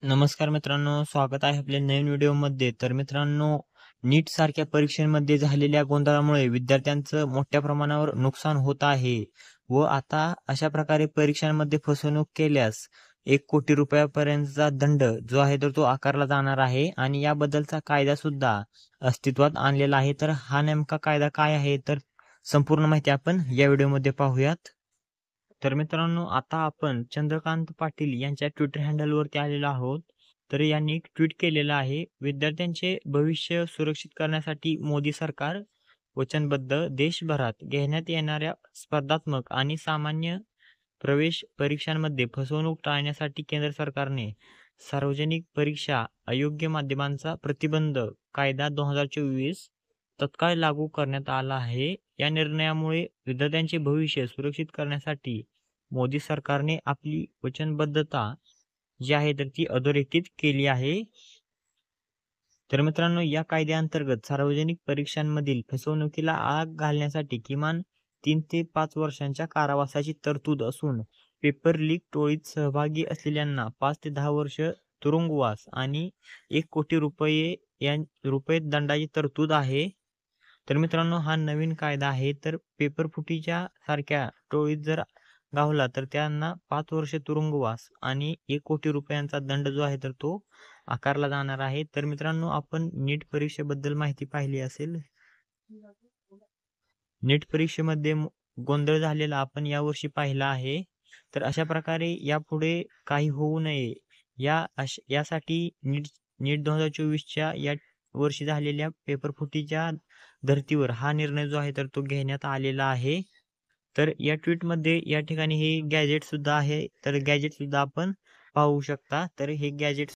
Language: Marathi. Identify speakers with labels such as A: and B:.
A: नमस्कार मित्रांनो, स्वागत आहे आपल्या नवीन व्हिडिओमध्ये. तर मित्रांनो, नीट सारख्या परीक्षांमध्ये झालेल्या गोंधळामुळे विद्यार्थ्यांचं मोठ्या प्रमाणावर नुकसान होत आहे व आता अशा प्रकारे परीक्षांमध्ये फसवणूक केल्यास 1 कोटी रुपयापर्यंतचा दंड जो आहे तर तो आकारला जाणार आहे आणि याबद्दलचा कायदा सुद्धा अस्तित्वात आणलेला आहे. तर हा नेमका कायदा काय आहे? तर संपूर्ण माहिती आपण या व्हिडिओमध्ये पाहूयात. तर मित्रांनो, आता आपण चंद्रकांत पाटील यांच्या ट्विटर हँडलवरती आलेलो आहोत. तर यांनी एक ट्विट केलेलं आहे, विद्यार्थ्यांचे भविष्य सुरक्षित करण्यासाठी मोदी सरकार वचनबद्ध. देशभरात घेण्यात येणाऱ्या स्पर्धात्मक आणि सामान्य प्रवेश परीक्षांमध्ये फसवणूक टाळण्यासाठी केंद्र सरकारने सार्वजनिक परीक्षा अयोग्य माध्यमांचा प्रतिबंध कायदा 2024 तत्काळ लागू करण्यात आला आहे. या निर्णयामुळे विद्यार्थ्यांचे भविष्य सुरक्षित करण्यासाठी मोदी सरकारने आपली वचनबद्धता जी आहे तर ती अधोरेखित केली आहे. तर मित्रांनो, या कायद्याअंतर्गत सार्वजनिक परीक्षांमधील फसवणुकीला आळा घालण्यासाठी किमान 3 ते 5 वर्षांच्या कारावासाची तरतूद असून पेपर लीक टोळीत सहभागी असलेल्यांना 5 ते 10 वर्ष तुरुंगवास आणि 1 कोटी रुपये दंडाची तरतूद आहे. तर मित्रांनो, हा नवीन कायदा आहे. तर पेपर फुटीच्या सारख्या टोळीत जर गावला तर त्यांना 5 वर्ष तुरुंगवास आणि 1 कोटी रुपयांचा दंड जो आहे तर तो आकारला जाणार आहे. तर मित्रांनो, आपण नीट परीक्षेबद्दल माहिती पाहिली असेल. नीट परीक्षेमध्ये गोंधळ झालेला आपण यावर्षी पाहिला आहे. तर अशा प्रकारे यापुढे काही होऊ नये यासाठी नीट नीट 2024च्या या वर्षी झालेल्या पेपर फुटीच्या धर्तीवर हा निर्णय जो आहे तर तो घेण्यात आलेला आहे. तर या ट्विटमध्ये या ठिकाणी हे गॅजेट सुद्धा आहे. तर गॅजेट सुद्धा आपण पाहू शकता. तर हे गॅजेट